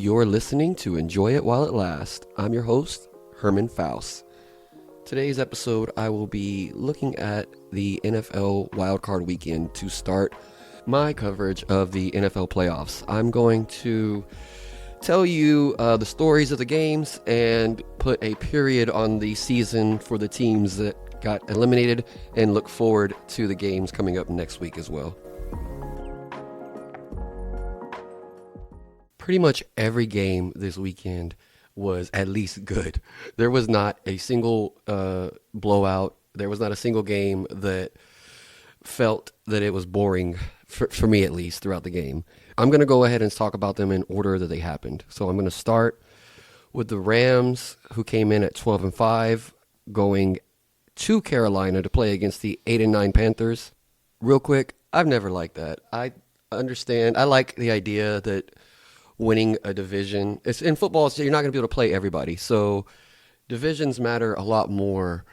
You're listening to Enjoy It While It Lasts. I'm your host, Herman Faust. Today's episode, I will be looking at the NFL Wildcard Weekend to start my coverage of the NFL playoffs. I'm going to tell you the stories of the games and put a period on the season for the teams that got eliminated and look forward to the games coming up next week as well. Pretty much every game this weekend was at least good. There was not a single blowout. There was not a single game that felt that it was boring, for me at least, throughout the game. I'm going to go ahead and talk about them in order that they happened. So I'm going to start with the Rams, who came in at 12-5, going to Carolina to play against the 8-9 Panthers. Real quick, I've never liked that. I understand. I like the idea that winning a division, it's in football, so you're not going to be able to play everybody. So divisions matter a lot more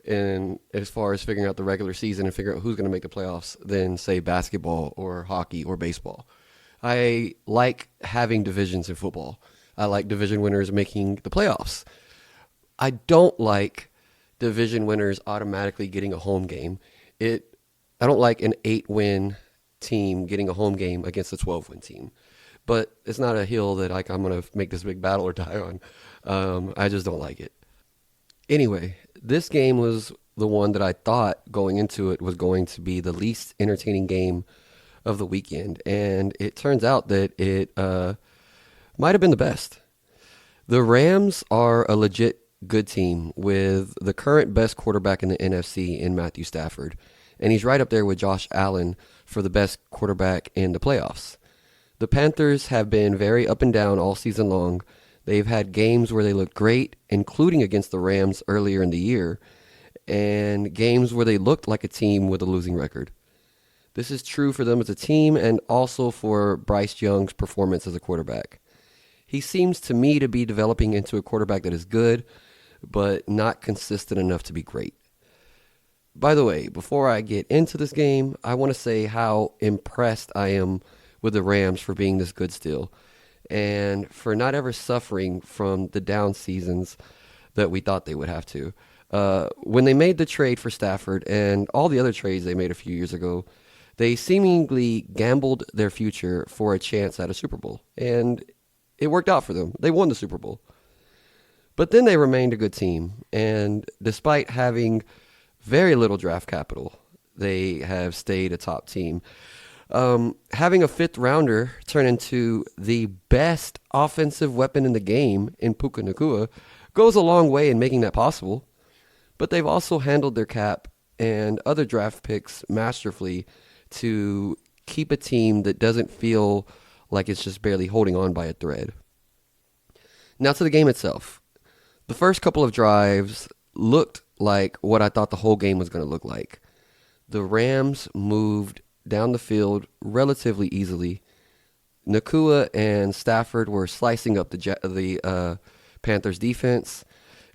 in as far as figuring out the regular season and figuring out who's going to make the playoffs than, say, basketball or hockey or baseball. I like having divisions in football. I like division winners making the playoffs. I don't like division winners automatically getting a home game. I don't like an 8-win team getting a home game against a 12-win team. But it's not a hill that I'm going to make this big battle or die on. I just don't like it. Anyway, this game was the one that I thought going into it was going to be the least entertaining game of the weekend. And it turns out that it might have been the best. The Rams are a legit good team with the current best quarterback in the NFC in Matthew Stafford. And he's right up there with Josh Allen for the best quarterback in the playoffs. The Panthers have been very up and down all season long. They've had games where they looked great, including against the Rams earlier in the year, and games where they looked like a team with a losing record. This is true for them as a team and also for Bryce Young's performance as a quarterback. He seems to me to be developing into a quarterback that is good, but not consistent enough to be great. By the way, before I get into this game, I want to say how impressed I am with the Rams for being this good still and for not ever suffering from the down seasons that we thought they would have to. When they made the trade for Stafford and all the other trades they made a few years ago, they seemingly gambled their future for a chance at a Super Bowl, and it worked out for them. They won the Super Bowl. But then they remained a good team, and despite having very little draft capital, they have stayed a top team. Having a fifth rounder turn into the best offensive weapon in the game in Puka Nacua goes a long way in making that possible. But they've also handled their cap and other draft picks masterfully to keep a team that doesn't feel like it's just barely holding on by a thread. Now to the game itself. The first couple of drives looked like what I thought the whole game was going to look like. The Rams moved down the field relatively easily. Nacua and Stafford were slicing up the Panthers defense,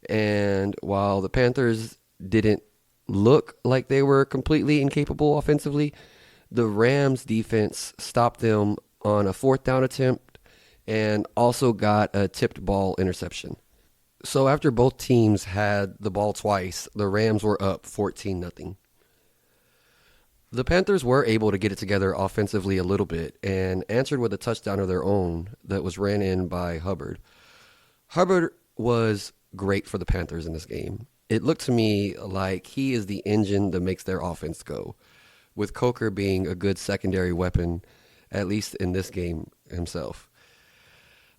and while the Panthers didn't look like they were completely incapable offensively, the Rams defense stopped them on a fourth down attempt and also got a tipped ball interception. So after both teams had the ball twice, the Rams were up 14-0. The Panthers were able to get it together offensively a little bit and answered with a touchdown of their own that was ran in by Hubbard. Hubbard was great for the Panthers in this game. It looked to me like he is the engine that makes their offense go, with Coker being a good secondary weapon, at least in this game himself.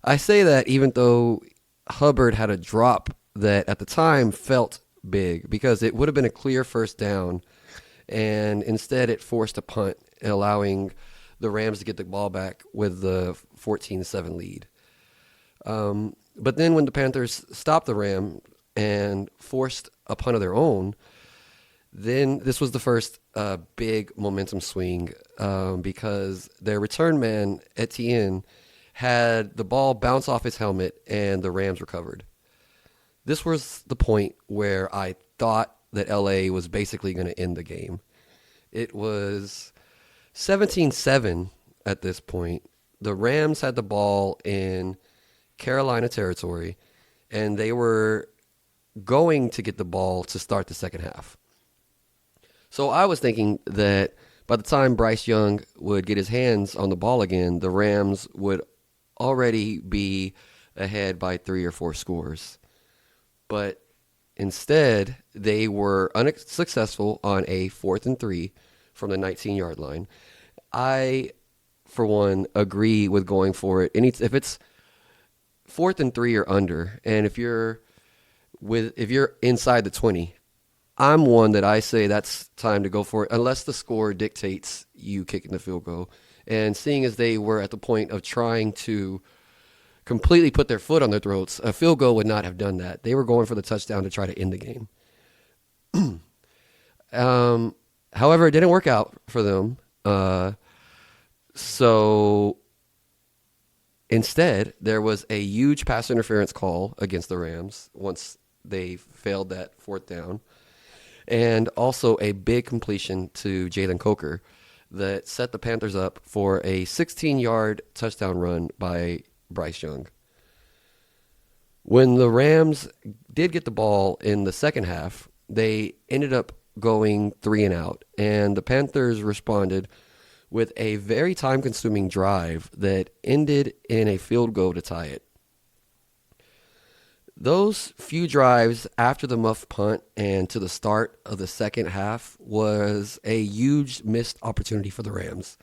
I say that even though Hubbard had a drop that at the time felt big because it would have been a clear first down, and instead it forced a punt, allowing the Rams to get the ball back with the 14-7 lead. But then when the Panthers stopped the Ram and forced a punt of their own, then this was the first big momentum swing because their return man, Etienne, had the ball bounce off his helmet and the Rams recovered. This was the point where I thought that LA was basically going to end the game. It was 17-7 at this point. The Rams had the ball in Carolina territory, and they were going to get the ball to start the second half. So I was thinking that by the time Bryce Young would get his hands on the ball again, the Rams would already be ahead by 3 or 4 scores. But instead, they were unsuccessful on a 4th and 3 from the 19-yard line. I, for one, agree with going for it. If it's 4th and 3 or under, and if you're inside the 20, I'm one that I say that's time to go for it, unless the score dictates you kicking the field goal. And seeing as they were at the point of trying to completely put their foot on their throats, a field goal would not have done that. They were going for the touchdown to try to end the game. However, it didn't work out for them. So instead, there was a huge pass interference call against the Rams once they failed that 4th down, and also a big completion to Jalen Coker that set the Panthers up for a 16-yard touchdown run by Bryce Young. When the Rams did get the ball in the second half, they ended up going 3 and out, and the Panthers responded with a very time-consuming drive that ended in a field goal to tie it. Those few drives after the muff punt and to the start of the second half was a huge missed opportunity for the Rams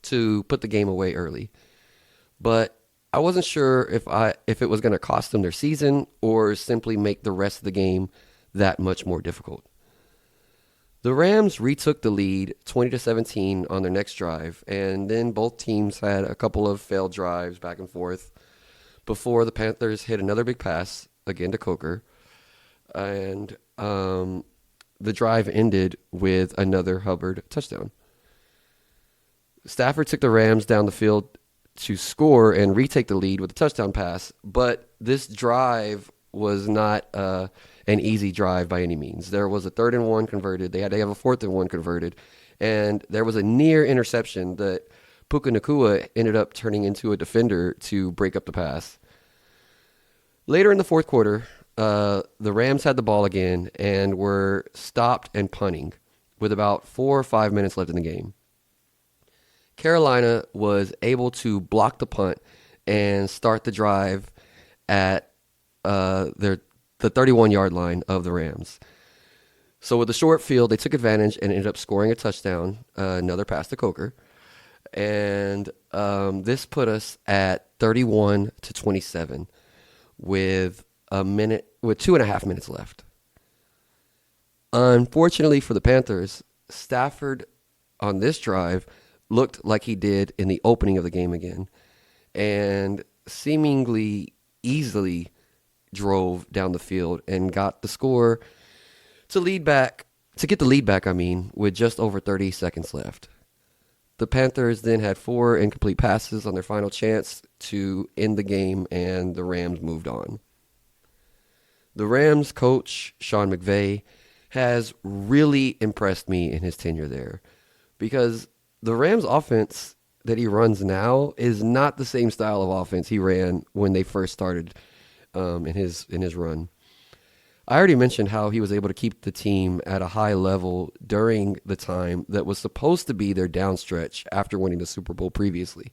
to put the game away early. But I wasn't sure if it was going to cost them their season or simply make the rest of the game that much more difficult. The Rams retook the lead 20-17 on their next drive, and then both teams had a couple of failed drives back and forth before the Panthers hit another big pass, again to Coker, and the drive ended with another Hubbard touchdown. Stafford took the Rams down the field to score and retake the lead with a touchdown pass, but this drive was not an easy drive by any means. There was a 3rd and 1 converted. They had to have a 4th and 1 converted, and there was a near interception that Puka Nacua ended up turning into a defender to break up the pass. Later in the fourth quarter, the Rams had the ball again and were stopped and punting with about 4 or 5 minutes left in the game. Carolina was able to block the punt and start the drive at the 31-yard line of the Rams. So with the short field, they took advantage and ended up scoring a touchdown, another pass to Coker. And this put us at 31-27 with 2.5 minutes left. Unfortunately for the Panthers, Stafford on this drive looked like he did in the opening of the game again, and seemingly easily drove down the field and got the score to get the lead back, with just over 30 seconds left. The Panthers then had 4 incomplete passes on their final chance to end the game, and the Rams moved on. The Rams coach, Sean McVay, has really impressed me in his tenure there, because the Rams offense that he runs now is not the same style of offense he ran when they first started in his run. I already mentioned how he was able to keep the team at a high level during the time that was supposed to be their downstretch after winning the Super Bowl previously.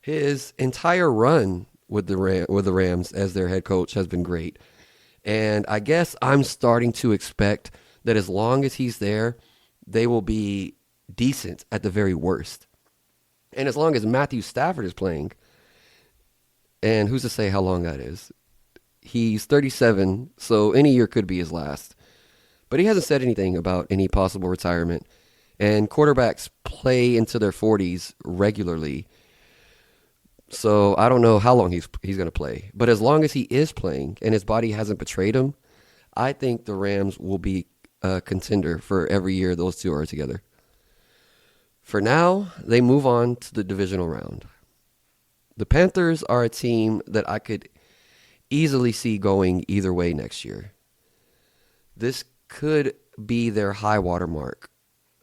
His entire run with the Rams as their head coach has been great. And I guess I'm starting to expect that as long as he's there, they will be decent at the very worst. And as long as Matthew Stafford is playing, and who's to say how long that is? He's 37, so any year could be his last. But he hasn't said anything about any possible retirement. And quarterbacks play into their 40s regularly. So I don't know how long he's going to play. But as long as he is playing and his body hasn't betrayed him, I think the Rams will be a contender for every year those two are together. For now, they move on to the divisional round. The Panthers are a team that I could easily see going either way next year. This could be their high water mark.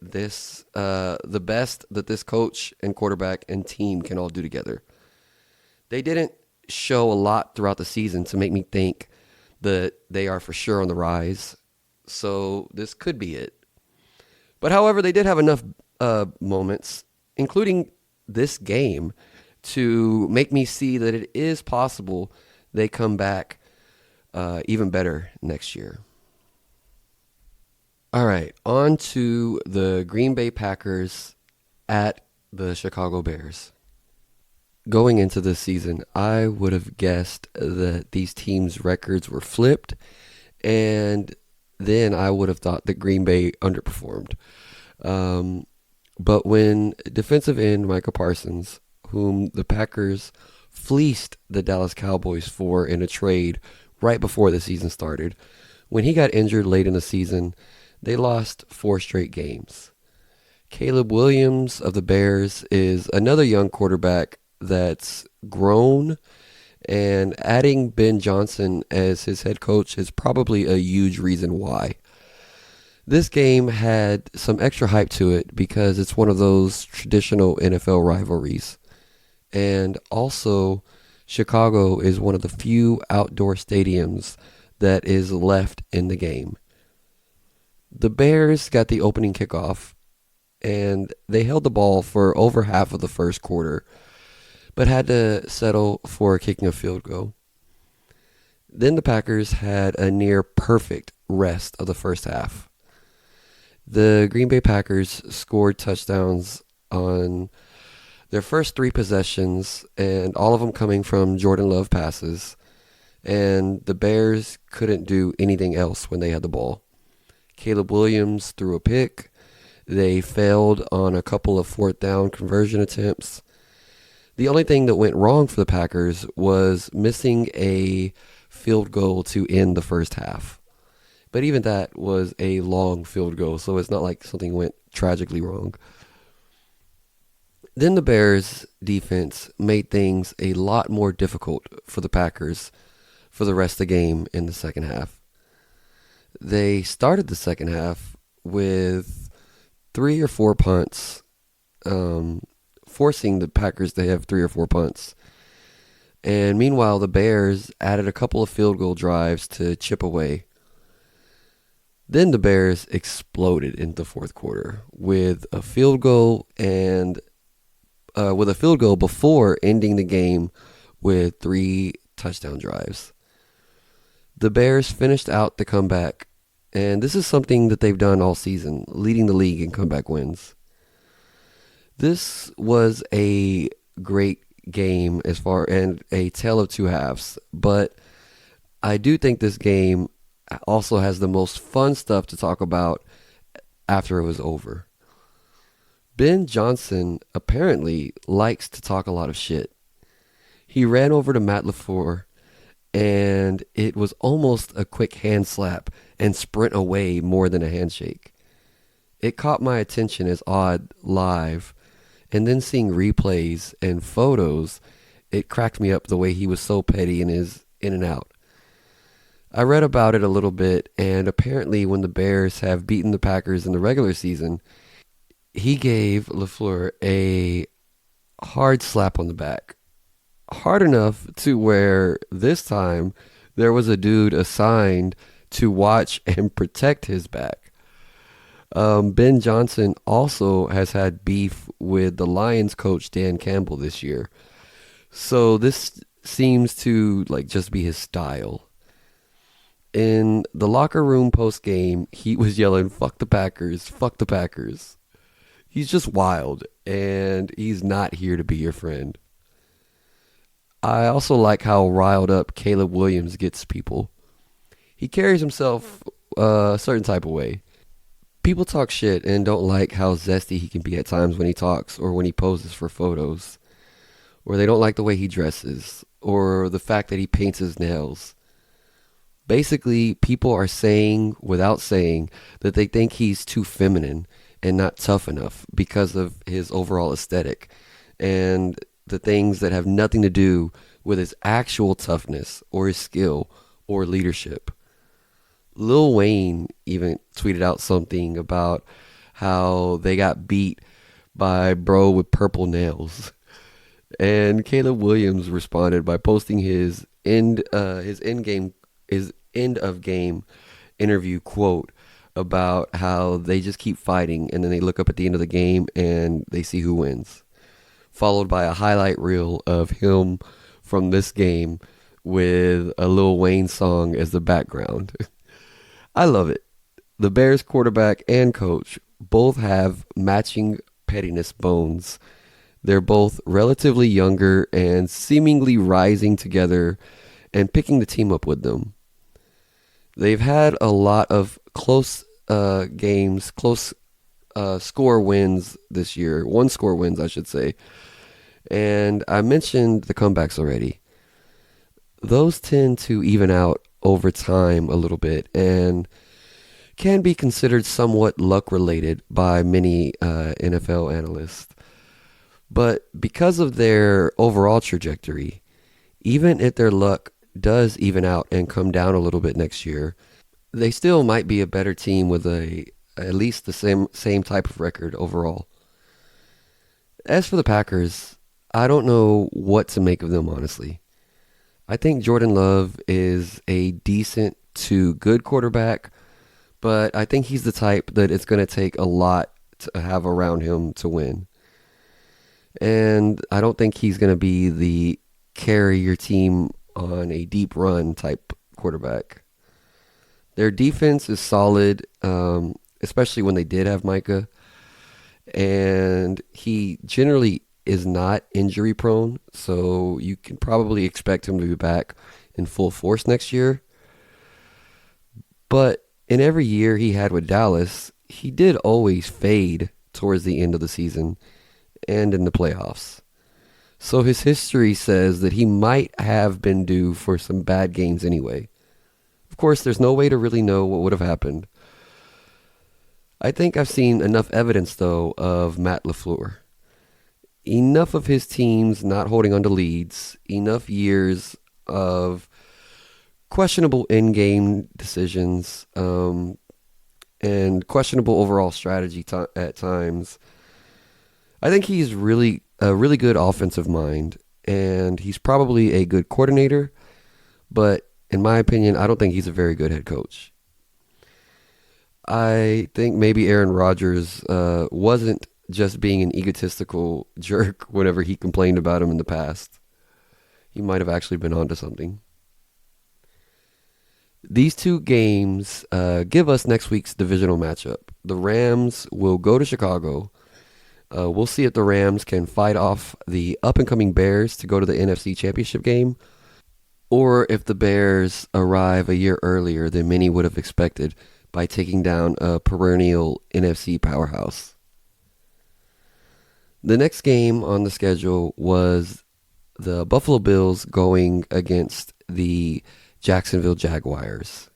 The best that this coach and quarterback and team can all do together. They didn't show a lot throughout the season to make me think that they are for sure on the rise. So this could be it. But however, they did have enough moments, including this game, to make me see that it is possible they come back even better next year. All right, on to the Green Bay Packers at the Chicago Bears. Going into this season, I would have guessed that these teams' records were flipped, and then I would have thought that Green Bay underperformed. But when defensive end Micah Parsons, whom the Packers fleeced the Dallas Cowboys for in a trade right before the season started, when he got injured late in the season, they lost 4 straight games. Caleb Williams of the Bears is another young quarterback that's grown, and adding Ben Johnson as his head coach is probably a huge reason why. This game had some extra hype to it because it's one of those traditional NFL rivalries. And also, Chicago is one of the few outdoor stadiums that is left in the game. The Bears got the opening kickoff, and they held the ball for over half of the first quarter, but had to settle for kicking a field goal. Then the Packers had a near perfect rest of the first half. The Green Bay Packers scored touchdowns on their first 3 possessions, and all of them coming from Jordan Love passes, and the Bears couldn't do anything else when they had the ball. Caleb Williams threw a pick. They failed on a couple of 4th down conversion attempts. The only thing that went wrong for the Packers was missing a field goal to end the first half. But even that was a long field goal, so it's not like something went tragically wrong. Then the Bears' defense made things a lot more difficult for the Packers for the rest of the game in the second half. They started the second half with 3 or 4 punts, forcing the Packers to have 3 or 4 punts. And meanwhile, the Bears added a couple of field goal drives to chip away. Then the Bears exploded in the fourth quarter with a field goal before ending the game with 3 touchdown drives. The Bears finished out the comeback, and this is something that they've done all season, leading the league in comeback wins. This was a great game and a tale of 2 halves, but I do think this game also has the most fun stuff to talk about after it was over. Ben Johnson apparently likes to talk a lot of shit. He ran over to Matt LaFleur, and it was almost a quick hand slap and sprint away more than a handshake. It caught my attention as odd live, and then seeing replays and photos, it cracked me up the way he was so petty in his in and out. I read about it a little bit, and apparently when the Bears have beaten the Packers in the regular season, he gave LaFleur a hard slap on the back. Hard enough to where this time there was a dude assigned to watch and protect his back. Ben Johnson also has had beef with the Lions coach Dan Campbell this year. So this seems to just be his style. In the locker room post game, he was yelling, "Fuck the Packers, fuck the Packers." He's just wild, and he's not here to be your friend. I also like how riled up Caleb Williams gets people. He carries himself a certain type of way. People talk shit and don't like how zesty he can be at times when he talks or when he poses for photos. Or they don't like the way he dresses or the fact that he paints his nails. Basically, people are saying without saying that they think he's too feminine and not tough enough because of his overall aesthetic and the things that have nothing to do with his actual toughness or his skill or leadership. Lil Wayne even tweeted out something about how they got beat by bro with purple nails. And Caleb Williams responded by posting his end of game interview quote about how they just keep fighting and then they look up at the end of the game and they see who wins. Followed by a highlight reel of him from this game with a Lil Wayne song as the background. I love it. The Bears quarterback and coach both have matching pettiness bones. They're both relatively younger and seemingly rising together and picking the team up with them. They've had a lot of close games, close score wins this year, one score wins, I should say. And I mentioned the comebacks already. Those tend to even out over time a little bit and can be considered somewhat luck related by many NFL analysts. But because of their overall trajectory, even if their luck does even out and come down a little bit next year, they still might be a better team with at least the same type of record overall. As for the Packers, I don't know what to make of them, honestly. I think Jordan Love is a decent to good quarterback, but I think he's the type that it's going to take a lot to have around him to win. And I don't think he's going to be the carry your team on a deep run type quarterback. Their defense is solid, especially when they did have Micah. And he generally is not injury prone, so you can probably expect him to be back in full force next year. But in every year he had with Dallas, he did always fade towards the end of the season and in the playoffs. So his history says that he might have been due for some bad games anyway. Of course, there's no way to really know what would have happened. I think I've seen enough evidence, though, of Matt LaFleur. Enough of his teams not holding on to leads, enough years of questionable in-game decisions, and questionable overall strategy at times. I think he's really a really good offensive mind, and he's probably a good coordinator, but in my opinion, I don't think he's a very good head coach. I think maybe Aaron Rodgers wasn't just being an egotistical jerk whenever he complained about him in the past. He might have actually been onto something. These two games give us next week's divisional matchup. The Rams will go to Chicago. We'll see if the Rams can fight off the up-and-coming Bears to go to the NFC Championship game, or if the Bears arrive a year earlier than many would have expected by taking down a perennial NFC powerhouse. The next game on the schedule was the Buffalo Bills going against the Jacksonville Jaguars.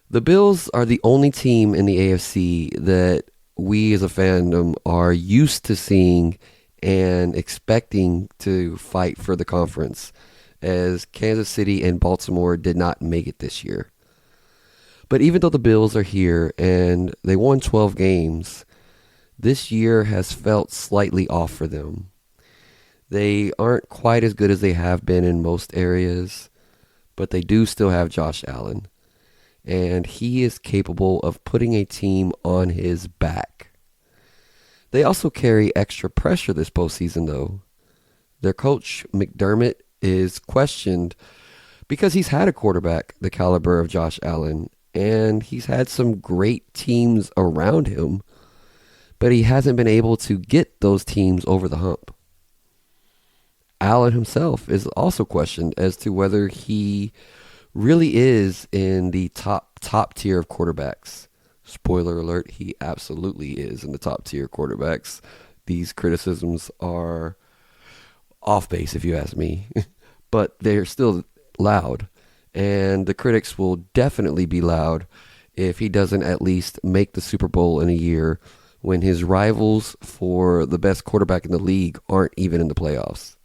The Bills are the only team in the AFC that we as a fandom are used to seeing and expecting to fight for the conference, as Kansas City and Baltimore did not make it this year. But even though the Bills are here and they won 12 games, this year has felt slightly off for them. They aren't quite as good as they have been in most areas, but they do still have Josh Allen. And he is capable of putting a team on his back. They also carry extra pressure this postseason, though. Their coach, McDermott, is questioned because he's had a quarterback the caliber of Josh Allen, and he's had some great teams around him, but he hasn't been able to get those teams over the hump. Allen himself is also questioned as to whether he really is in the top tier of quarterbacks. Spoiler alert, he absolutely is in the top tier quarterbacks. These criticisms are off base, if you ask me, but they're still loud, and the critics will definitely be loud if he doesn't at least make the Super Bowl in a year when his rivals for the best quarterback in the league aren't even in the playoffs.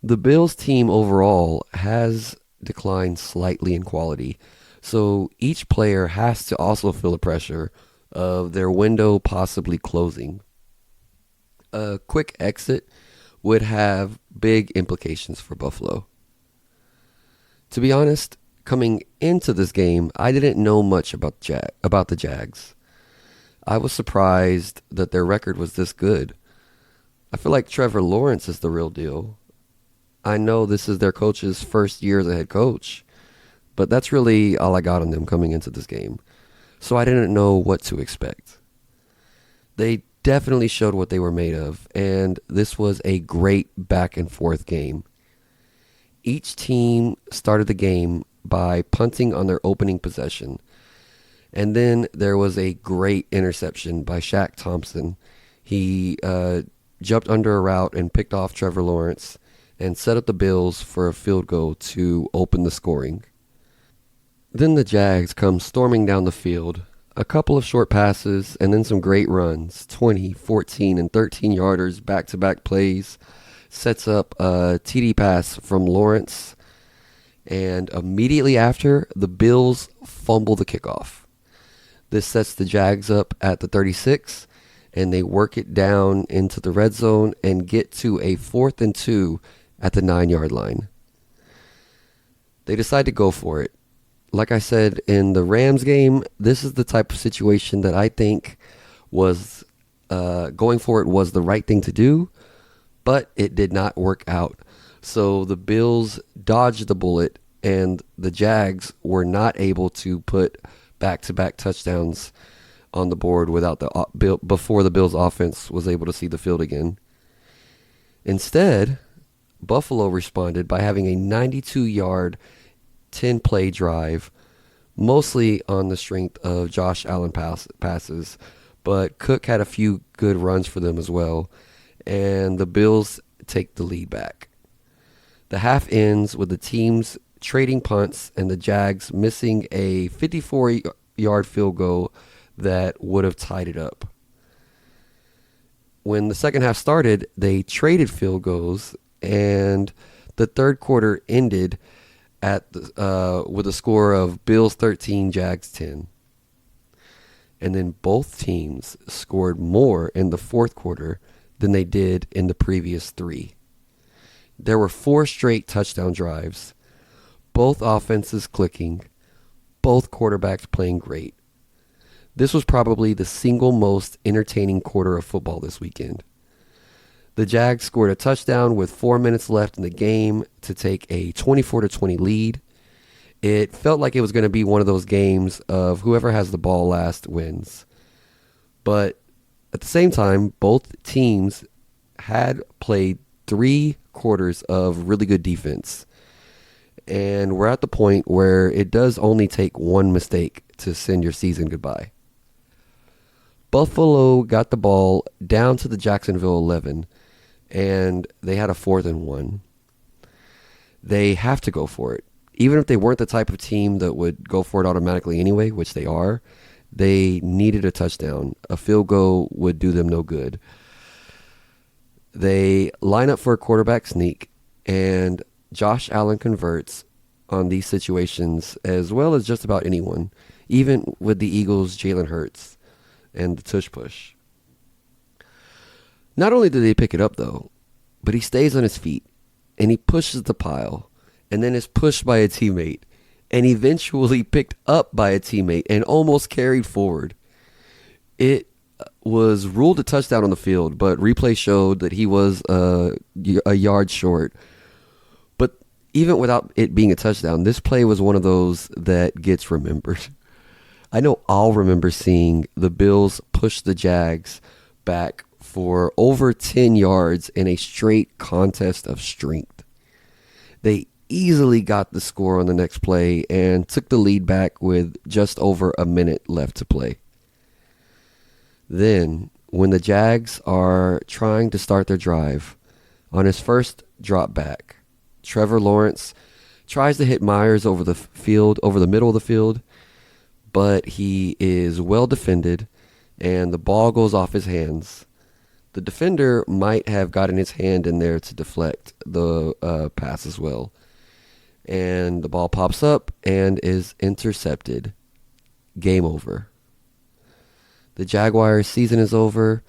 The Bills team overall has declined slightly in quality, so each player has to also feel the pressure of their window possibly closing. A quick exit would have big implications for Buffalo. To be honest, coming into this game, I didn't know much about the Jags. I was surprised that their record was this good. I feel like Trevor Lawrence is the real deal. I know this is their coach's first year as a head coach, but that's really all I got on them coming into this game. So I didn't know what to expect. They definitely showed what they were made of, and this was a great back and forth game. Each team started the game by punting on their opening possession, and then there was a great interception by Shaq Thompson. He jumped under a route and picked off Trevor Lawrence and set up the Bills for a field goal to open the scoring. Then the Jags come storming down the field. A couple of short passes and then some great runs, 20, 14, and 13-yarders back-to-back plays. Sets up a TD pass from Lawrence. And immediately after, the Bills fumble the kickoff. This sets the Jags up at the 36, and they work it down into the red zone and get to a 4th and 2 at the 9-yard line. They decide to go for it. Like I said in the Rams game, this is the type of situation that I think was going for it was the right thing to do, but it did not work out. So the Bills dodged the bullet, and the Jags were not able to put back-to-back touchdowns on the board before the Bills' offense was able to see the field again. Instead, Buffalo responded by having a 92-yard 10-play drive, mostly on the strength of Josh Allen passes, but Cook had a few good runs for them as well, and the Bills take the lead back. The half ends with the teams trading punts and the Jags missing a 54-yard field goal that would have tied it up. When the second half started, they traded field goals, and the third quarter ended with a score of Bills 13, Jags 10. And then both teams scored more in the fourth quarter than they did in the previous 3. There were 4 straight touchdown drives, both offenses clicking, both quarterbacks playing great. This was probably the single most entertaining quarter of football this weekend. The Jags scored a touchdown with 4 minutes left in the game to take a 24-20 lead. It felt like it was going to be one of those games of whoever has the ball last wins. But at the same time, both teams had played 3 quarters of really good defense. And we're at the point where it does only take one mistake to send your season goodbye. Buffalo got the ball down to the Jacksonville 11, and they had a 4th and 1. They have to go for it. Even if they weren't the type of team that would go for it automatically anyway, which they are, they needed a touchdown. A field goal would do them no good. They line up for a quarterback sneak, and Josh Allen converts on these situations as well as just about anyone, even with the Eagles' Jalen Hurts and the tush push. Not only did they pick it up, though, but he stays on his feet, and he pushes the pile, and then is pushed by a teammate, and eventually picked up by a teammate and almost carried forward. It was ruled a touchdown on the field, but replay showed that he was a yard short. But even without it being a touchdown, this play was one of those that gets remembered. I know I'll remember seeing the Bills push the Jags back for over 10 yards in a straight contest of strength. They easily got the score on the next play and took the lead back with just over a minute left to play. Then, when the Jags are trying to start their drive, on his first drop back, Trevor Lawrence tries to hit Myers over the middle of the field, but he is well defended and the ball goes off his hands. The defender might have gotten his hand in there to deflect the pass as well. And the ball pops up and is intercepted. Game over. The Jaguars' season is over,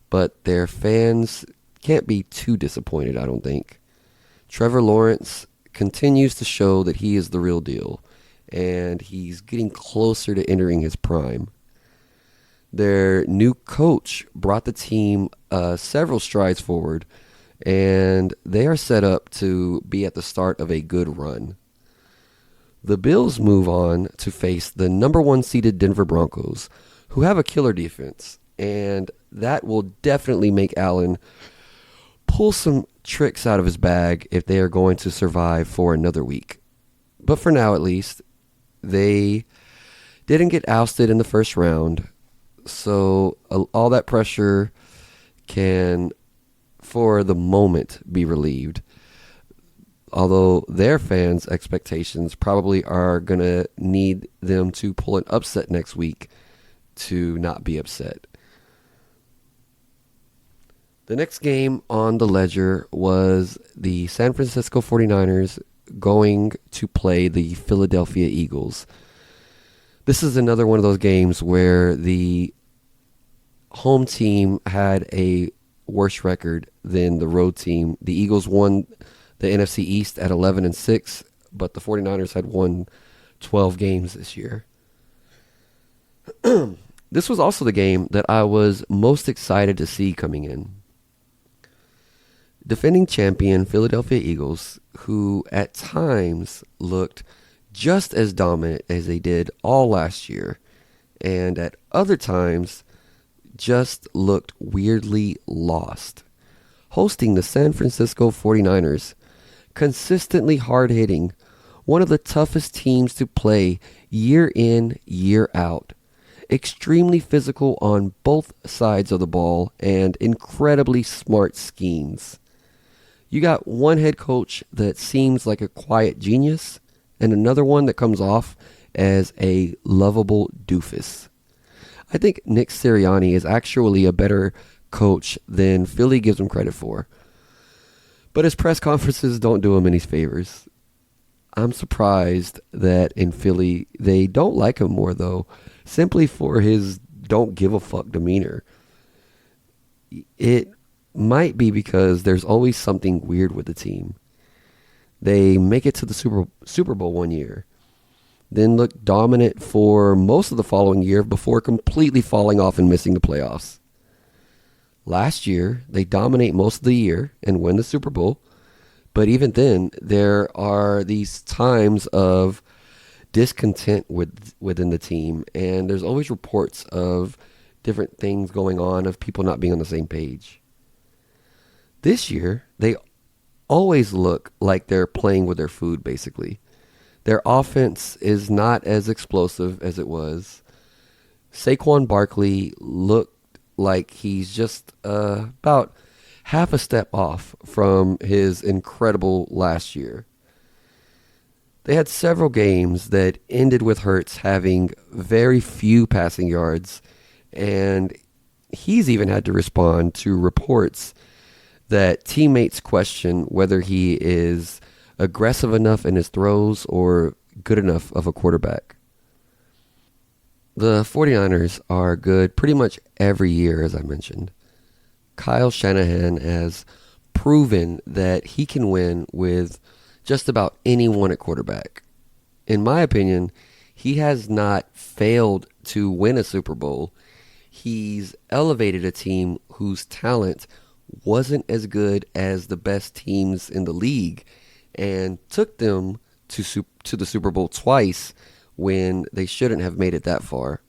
but their fans can't be too disappointed, I don't think. Trevor Lawrence continues to show that he is the real deal, and he's getting closer to entering his prime. Their new coach brought the team several strides forward, and they are set up to be at the start of a good run. The Bills move on to face the number one seeded Denver Broncos, who have a killer defense, and that will definitely make Allen pull some tricks out of his bag if they are going to survive for another week. But for now, at least, they didn't get ousted in the first round, so all that pressure can, for the moment, be relieved. Although their fans' expectations probably are going to need them to pull an upset next week to not be upset. The next game on the ledger was the San Francisco 49ers going to play the Philadelphia Eagles. This is another one of those games where the home team had a worse record than the road team. The Eagles won the NFC East at 11-6, but the 49ers had won 12 games this year. This was also the game that I was most excited to see coming in. Defending champion Philadelphia Eagles, who at times looked just as dominant as they did all last year, and at other times just looked weirdly lost. Hosting the San Francisco 49ers, consistently hard-hitting, one of the toughest teams to play year in, year out. Extremely physical on both sides of the ball and incredibly smart schemes. You got one head coach that seems like a quiet genius and another one that comes off as a lovable doofus. I think Nick Sirianni is actually a better coach than Philly gives him credit for. But his press conferences don't do him any favors. I'm surprised that in Philly they don't like him more, though, simply for his don't give a fuck demeanor. It might be because there's always something weird with the team. They make it to the Super Bowl one year, then look dominant for most of the following year before completely falling off and missing the playoffs. Last year, they dominate most of the year and win the Super Bowl, but even then, there are these times of discontent within the team, and there's always reports of different things going on, of people not being on the same page. This year, they always look like they're playing with their food, basically. Their offense is not as explosive as it was. Saquon Barkley looked like he's just about half a step off from his incredible last year. They had several games that ended with Hurts having very few passing yards, and he's even had to respond to reports that teammates question whether he is aggressive enough in his throws or good enough of a quarterback. The 49ers are good pretty much every year, as I mentioned. Kyle Shanahan has proven that he can win with just about anyone at quarterback. In my opinion, he has not failed to win a Super Bowl. He's elevated a team whose talent wasn't as good as the best teams in the league and took them to the Super Bowl twice when they shouldn't have made it that far.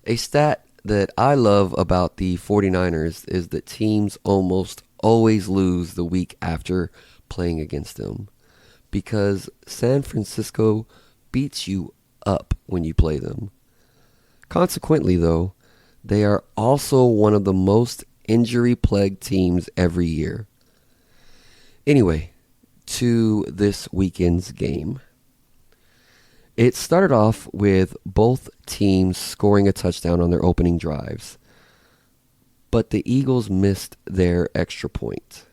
A stat that I love about the 49ers is that teams almost always lose the week after playing against them because San Francisco beats you up when you play them. Consequently, though, they are also one of the most injury-plagued teams every year. Anyway, to this weekend's game. It started off with both teams scoring a touchdown on their opening drives, but the Eagles missed their extra point.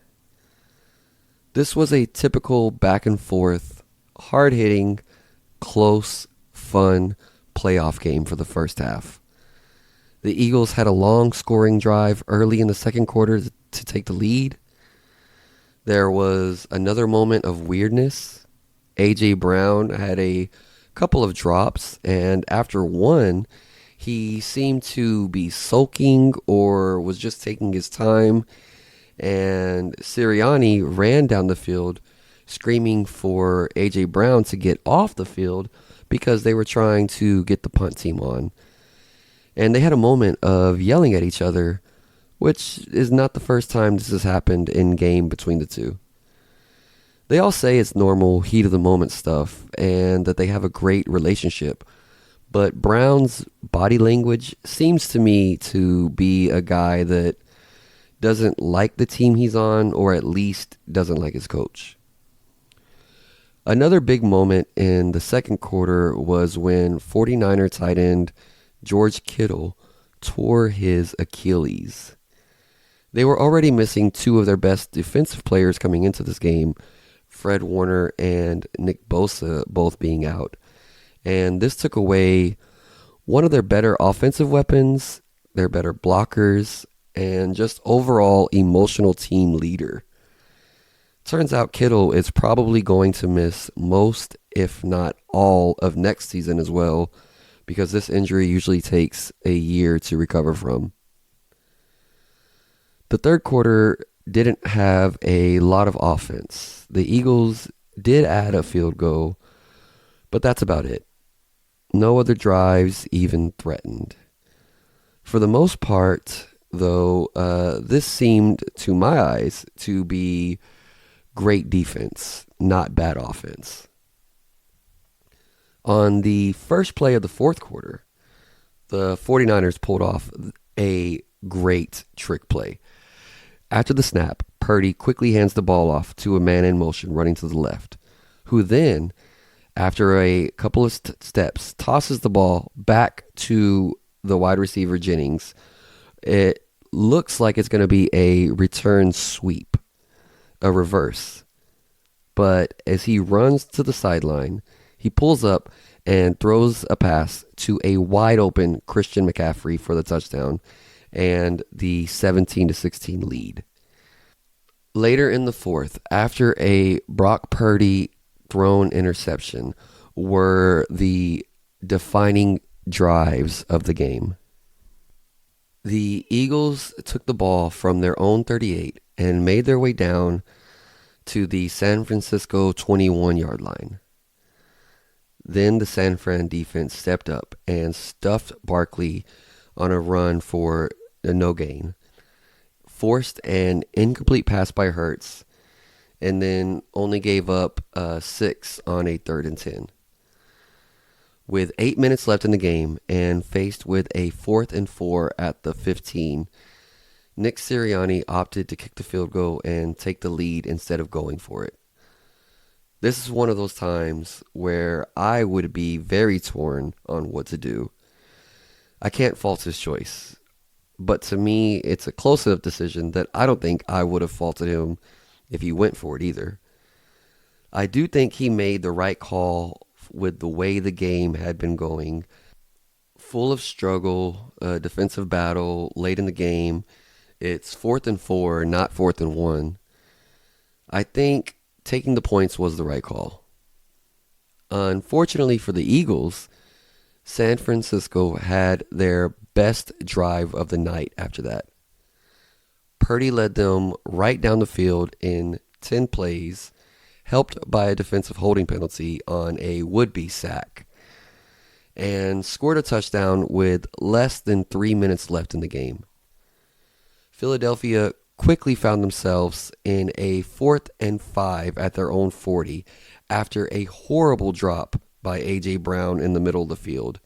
This was a typical back-and-forth, hard-hitting, close, fun playoff game for the first half. The Eagles had a long scoring drive early in the second quarter to take the lead. There was another moment of weirdness. A.J. Brown had a couple of drops, and after one, he seemed to be sulking or was just taking his time. And Sirianni ran down the field screaming for A.J. Brown to get off the field because they were trying to get the punt team on. And they had a moment of yelling at each other, which is not the first time this has happened in game between the two. They all say it's normal heat of the moment stuff and that they have a great relationship, but Brown's body language seems to me to be a guy that doesn't like the team he's on, or at least doesn't like his coach. Another big moment in the second quarter was when 49er tight end George Kittle tore his Achilles. They were already missing two of their best defensive players coming into this game, Fred Warner and Nick Bosa both being out. And this took away one of their better offensive weapons, their better blockers, and just overall emotional team leader. Turns out Kittle is probably going to miss most, if not all, of next season as well, because this injury usually takes a year to recover from. The third quarter didn't have a lot of offense. The Eagles did add a field goal, but that's about it. No other drives even threatened. For the most part, though, this seemed, to my eyes, to be great defense, not bad offense. On the first play of the fourth quarter, the 49ers pulled off a great trick play. After the snap, Purdy quickly hands the ball off to a man in motion running to the left, who then, after a couple of steps, tosses the ball back to the wide receiver Jennings. It looks like it's going to be a return sweep, a reverse. But as he runs to the sideline, he pulls up and throws a pass to a wide open Christian McCaffrey for the touchdown and the 17-16 lead. Later in the fourth, after a Brock Purdy thrown interception, were the defining drives of the game. The Eagles took the ball from their own 38 and made their way down to the San Francisco 21-yard line. Then the San Fran defense stepped up and stuffed Barkley on a run for a no gain, forced an incomplete pass by Hurts, and then only gave up 6 on a 3rd and 10. With 8 minutes left in the game and faced with a 4th and 4 at the 15, Nick Sirianni opted to kick the field goal and take the lead instead of going for it. This is one of those times where I would be very torn on what to do. I can't fault his choice, but to me, it's a close enough decision that I don't think I would have faulted him if he went for it either. I do think he made the right call with the way the game had been going. Full of struggle, defensive battle late in the game. It's 4th and 4, not 4th and 1. I think taking the points was the right call. Unfortunately for the Eagles, San Francisco had their best drive of the night after that. Purdy led them right down the field in 10 plays, helped by a defensive holding penalty on a would-be sack, and scored a touchdown with less than 3 minutes left in the game. Philadelphia quickly found themselves in a 4th and 5 at their own 40 after a horrible drop by A.J. Brown in the middle of the field.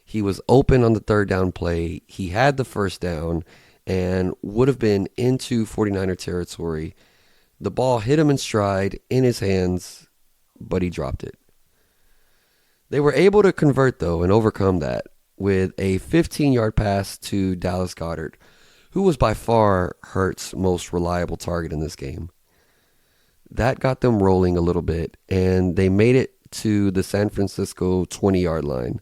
He was open on the 3rd down play. He had the 1st down and would have been into 49er territory. The ball hit him in stride in his hands, but he dropped it. They were able to convert, though, and overcome that with a 15-yard pass to Dallas Goedert, who was by far Hurts' most reliable target in this game. That got them rolling a little bit, and they made it to the San Francisco 20-yard line.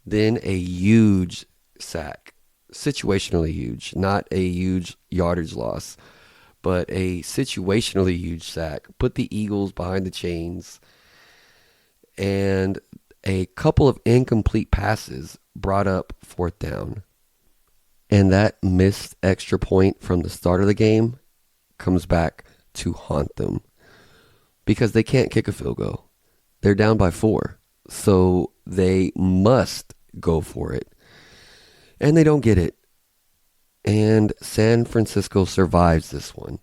Then a huge sack. Situationally huge, not a huge yardage loss, but a situationally huge sack. Put the Eagles behind the chains, and a couple of incomplete passes brought up fourth down. And that missed extra point from the start of the game comes back to haunt them because they can't kick a field goal. They're down by 4. So they must go for it. And they don't get it. And San Francisco survives this one.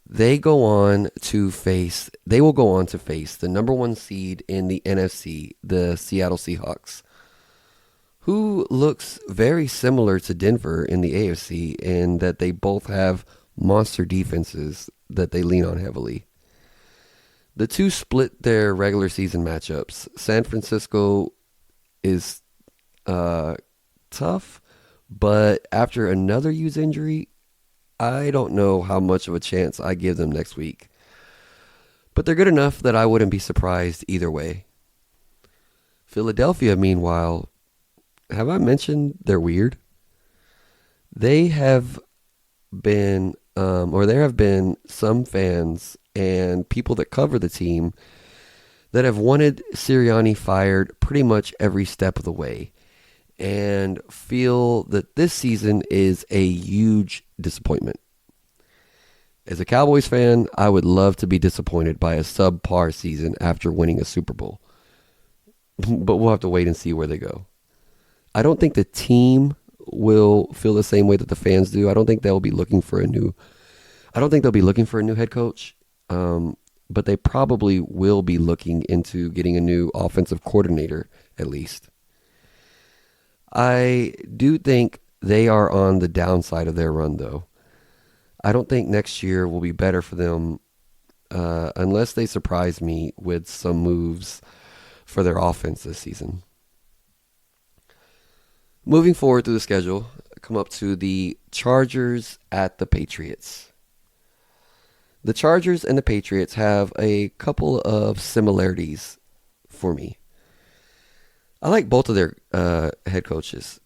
They will go on to face the number 1 seed in the NFC, the Seattle Seahawks, who looks very similar to Denver in the AFC in that they both have monster defenses that they lean on heavily. The two split their regular season matchups. San Francisco is tough, but after another huge injury, I don't know how much of a chance I give them next week. But they're good enough that I wouldn't be surprised either way. Philadelphia, meanwhile, have I mentioned they're weird? They have been, there have been some fans and people that cover the team that have wanted Sirianni fired pretty much every step of the way and feel that this season is a huge disappointment. As a Cowboys fan, I would love to be disappointed by a subpar season after winning a Super Bowl. But we'll have to wait and see where they go. I don't think the team will feel the same way that the fans do. I don't think they'll be looking for a new head coach. But they probably will be looking into getting a new offensive coordinator at least. I do think they are on the downside of their run, though. I don't think next year will be better for them unless they surprise me with some moves for their offense this season. Moving forward through the schedule, come up to the Chargers at the Patriots. The Chargers and the Patriots have a couple of similarities for me. I like both of their head coaches,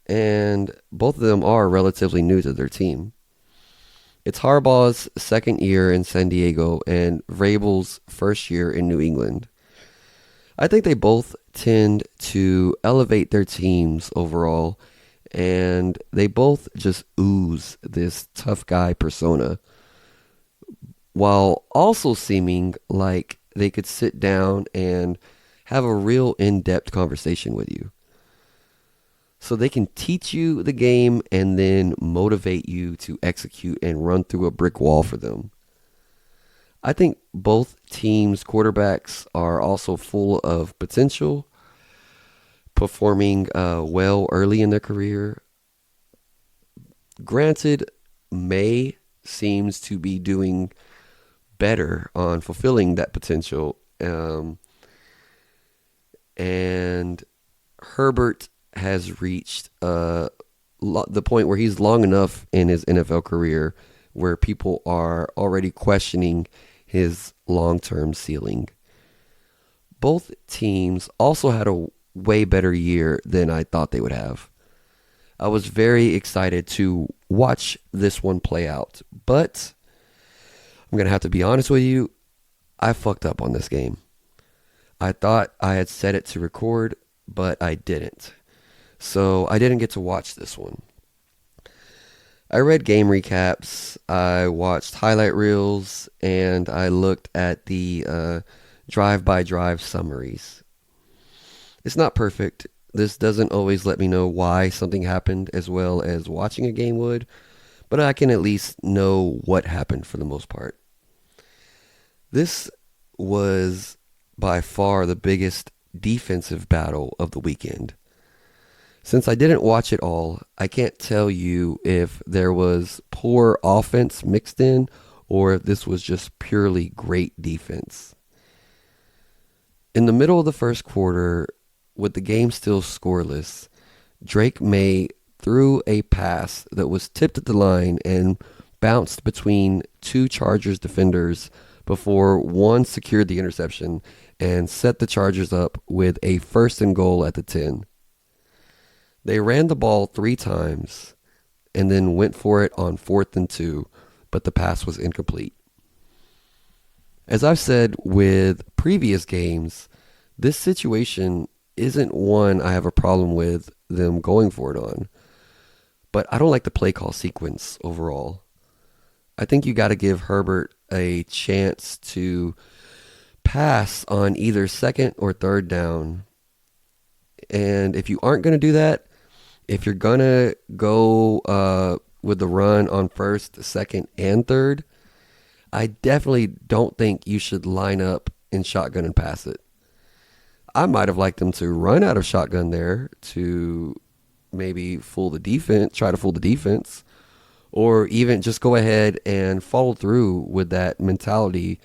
and both of them are relatively new to their team. It's Harbaugh's second year in San Diego and Vrabel's first year in New England. I think they both tend to elevate their teams overall, and they both just ooze this tough guy persona, while also seeming like they could sit down and have a real in-depth conversation with you. So they can teach you the game and then motivate you to execute and run through a brick wall for them. I think both teams' quarterbacks are also full of potential, performing well early in their career. Granted, May seems to be doing better on fulfilling that potential. And Herbert has reached the point where he's long enough in his NFL career where people are already questioning his long-term ceiling. Both teams also had a way better year than I thought they would have. I was very excited to watch this one play out, but I'm going to have to be honest with you, I fucked up on this game. I thought I had set it to record, but I didn't. So I didn't get to watch this one. I read game recaps, I watched highlight reels, and I looked at the drive-by-drive summaries. It's not perfect. This doesn't always let me know why something happened as well as watching a game would, but I can at least know what happened for the most part. This was by far the biggest defensive battle of the weekend. Since I didn't watch it all, I can't tell you if there was poor offense mixed in or if this was just purely great defense. In the middle of the first quarter, with the game still scoreless, Drake May threw a pass that was tipped at the line and bounced between two Chargers defenders before one secured the interception and set the Chargers up with a 1st and goal at the 10. They ran the ball 3 times and then went for it on 4th and 2, but the pass was incomplete. As I've said with previous games, this situation isn't one I have a problem with them going for it on, but I don't like the play call sequence overall. I think you got to give Herbert a chance to pass on either second or third down. And if you aren't going to do that, if you're going to go with the run on first, second, and third, I definitely don't think you should line up in shotgun and pass it. I might have liked them to run out of shotgun there to maybe try to fool the defense, or even just go ahead and follow through with that mentality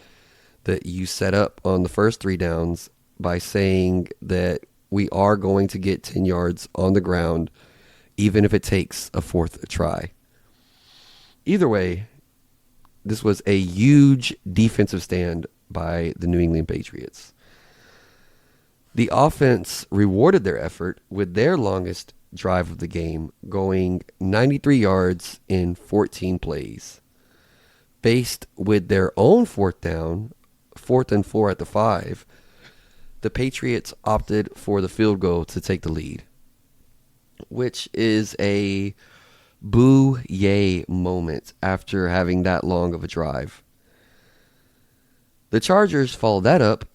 that you set up on the first 3 downs by saying that we are going to get 10 yards on the ground, even if it takes a 4th try. Either way, this was a huge defensive stand by the New England Patriots. The offense rewarded their effort with their longest drive of the game, going 93 yards in 14 plays. Faced with their own 4th down, 4th and 4 at the 5, the Patriots opted for the field goal to take the lead, which is a boo yay moment after having that long of a drive. The Chargers followed that up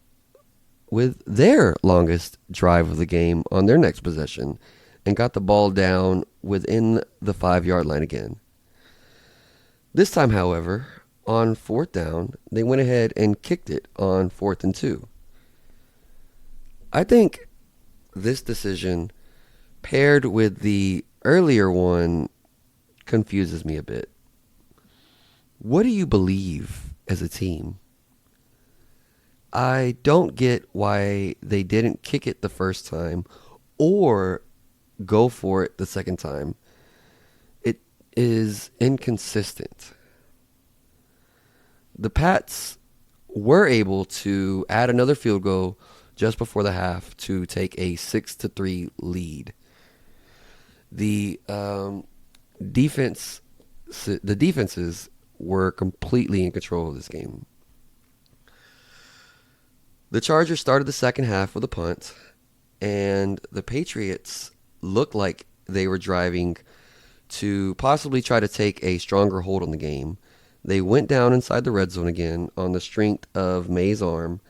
with their longest drive of the game on their next possession and got the ball down within the 5-yard line again. This time, however, on 4th down, they went ahead and kicked it on 4th and 2. I think this decision, paired with the earlier one, confuses me a bit. What do you believe as a team? I don't get why they didn't kick it the first time or go for it the second time. It is inconsistent. The Pats were able to add another field goal just before the half to take a 6-3 lead. The defenses were completely in control of this game. The Chargers started the second half with a punt, and the Patriots looked like they were driving to possibly try to take a stronger hold on the game. They went down inside the red zone again on the strength of May's arm,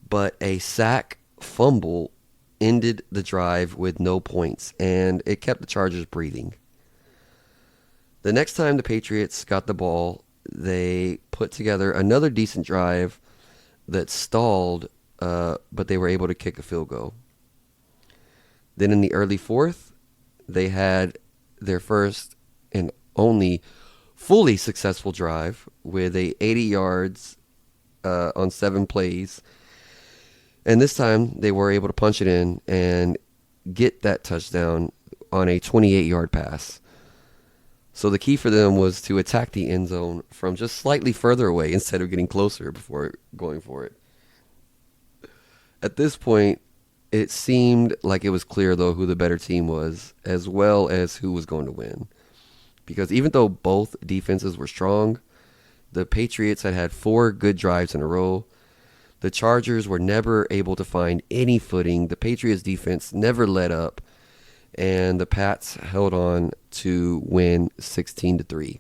but a sack fumble ended the drive with no points, and it kept the Chargers breathing. The next time the Patriots got the ball, they put together another decent drive that stalled, but they were able to kick a field goal. Then in the early 4th, they had their first and only fully successful drive with 80 yards on 7 plays. And this time they were able to punch it in and get that touchdown on a 28-yard pass. So the key for them was to attack the end zone from just slightly further away instead of getting closer before going for it. At this point, it seemed like it was clear, though, who the better team was, as well as who was going to win. Because even though both defenses were strong, the Patriots had 4 good drives in a row. The Chargers were never able to find any footing. The Patriots defense never let up, and the Pats held on to win 16-3.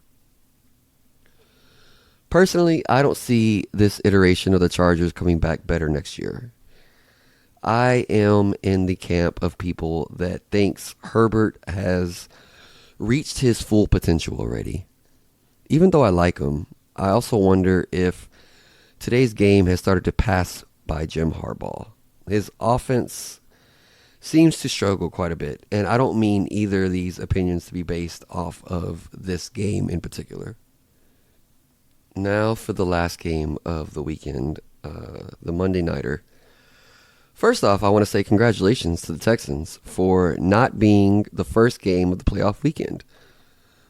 Personally, I don't see this iteration of the Chargers coming back better next year. I am in the camp of people that thinks Herbert has reached his full potential already. Even though I like him, I also wonder if today's game has started to pass by Jim Harbaugh. His offense seems to struggle quite a bit, and I don't mean either of these opinions to be based off of this game in particular. Now for the last game of the weekend, the Monday Nighter. First off, I want to say congratulations to the Texans for not being the first game of the playoff weekend,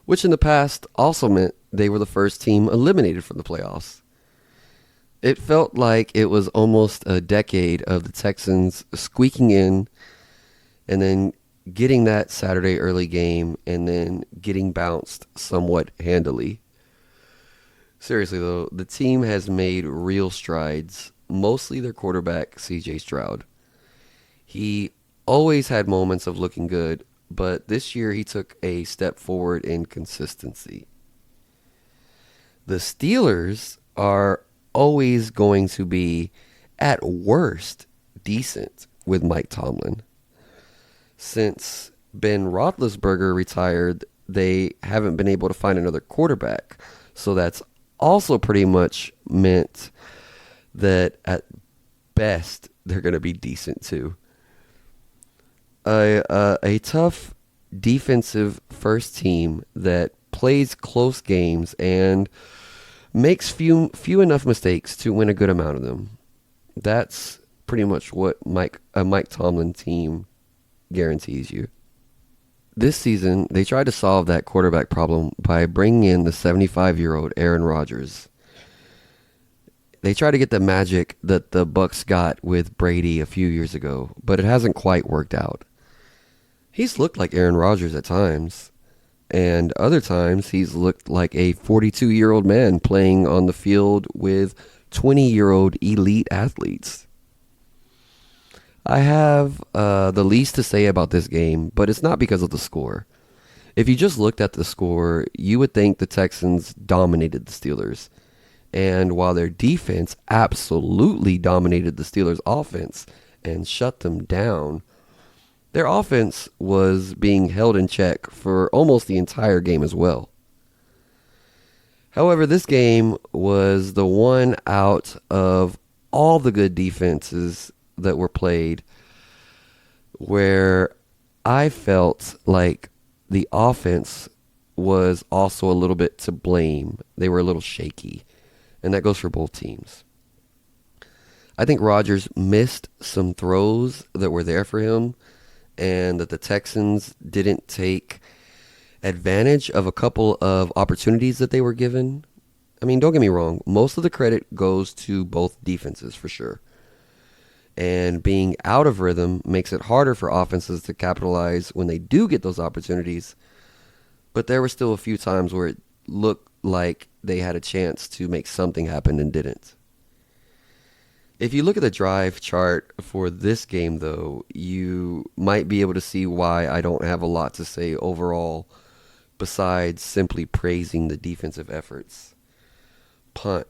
which in the past also meant they were the first team eliminated from the playoffs. It felt like it was almost a decade of the Texans squeaking in and then getting that Saturday early game and then getting bounced somewhat handily. Seriously, though, the team has made real strides, mostly their quarterback, CJ Stroud. He always had moments of looking good, but this year he took a step forward in consistency. The Steelers are always going to be, at worst, decent with Mike Tomlin. Since Ben Roethlisberger retired, they haven't been able to find another quarterback. So that's also pretty much meant that at best they're going to be decent too. A tough defensive first team that plays close games and makes few enough mistakes to win a good amount of them. That's pretty much what a Mike Tomlin team guarantees you. This season, they tried to solve that quarterback problem by bringing in the 75-year-old Aaron Rodgers. They tried to get the magic that the Bucs got with Brady a few years ago, but it hasn't quite worked out. He's looked like Aaron Rodgers at times, and other times he's looked like a 42-year-old man playing on the field with 20-year-old elite athletes. I have the least to say about this game, but it's not because of the score. If you just looked at the score, you would think the Texans dominated the Steelers. And while their defense absolutely dominated the Steelers' offense and shut them down, their offense was being held in check for almost the entire game as well. However, this game was the one out of all the good defenses that were played where I felt like the offense was also a little bit to blame. They were a little shaky, and that goes for both teams. I think Rodgers missed some throws that were there for him, and that the Texans didn't take advantage of a couple of opportunities that they were given. I mean, don't get me wrong, most of the credit goes to both defenses for sure. And being out of rhythm makes it harder for offenses to capitalize when they do get those opportunities. But there were still a few times where it looked like they had a chance to make something happen and didn't. If you look at the drive chart for this game, though, you might be able to see why I don't have a lot to say overall besides simply praising the defensive efforts. Punt,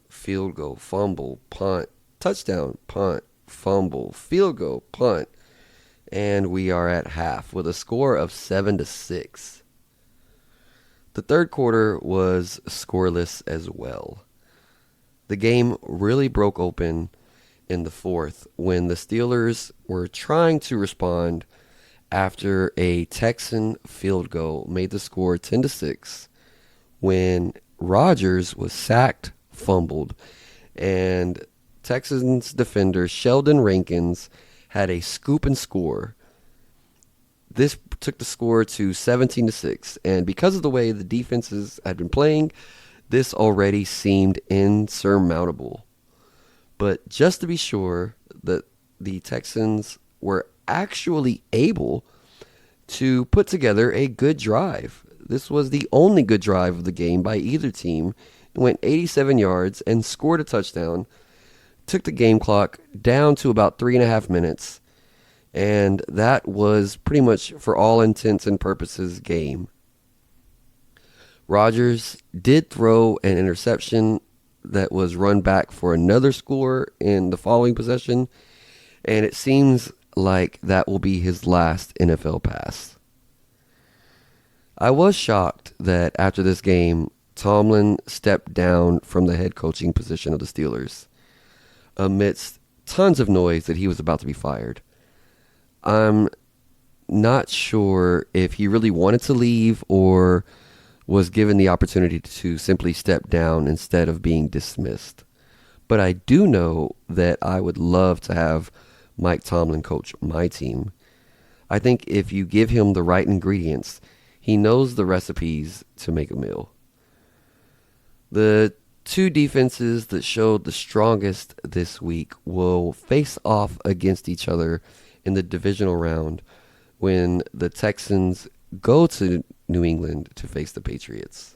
field goal, fumble, punt, touchdown, punt, fumble, field goal, punt, and we are at half with a score of 7-6. The third quarter was scoreless as well. The game really broke open in the fourth when the Steelers were trying to respond after a Texan field goal made the score 10-6 when Rodgers was sacked, fumbled, and Texans defender Sheldon Rankins had a scoop and score. This took the score to 17-6, and because of the way the defenses had been playing, this already seemed insurmountable. But just to be sure that the Texans were actually able to put together a good drive. This was the only good drive of the game by either team. It went 87 yards and scored a touchdown. Took the game clock down to about 3.5 minutes. And that was pretty much, for all intents and purposes, game. Rodgers did throw an interception that was run back for another score in the following possession, and it seems like that will be his last NFL pass. I was shocked that after this game, Tomlin stepped down from the head coaching position of the Steelers amidst tons of noise that he was about to be fired. I'm not sure if he really wanted to leave or was given the opportunity to simply step down instead of being dismissed. But I do know that I would love to have Mike Tomlin coach my team. I think if you give him the right ingredients, he knows the recipes to make a meal. The two defenses that showed the strongest this week will face off against each other in the divisional round when the Texans go to New England to face the Patriots.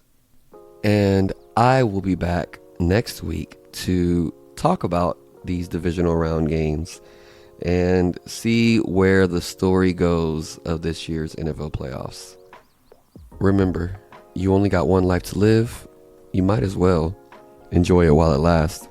And I will be back next week to talk about these divisional round games and see where the story goes of this year's NFL playoffs. Remember, you only got one life to live. You might as well enjoy it while it lasts.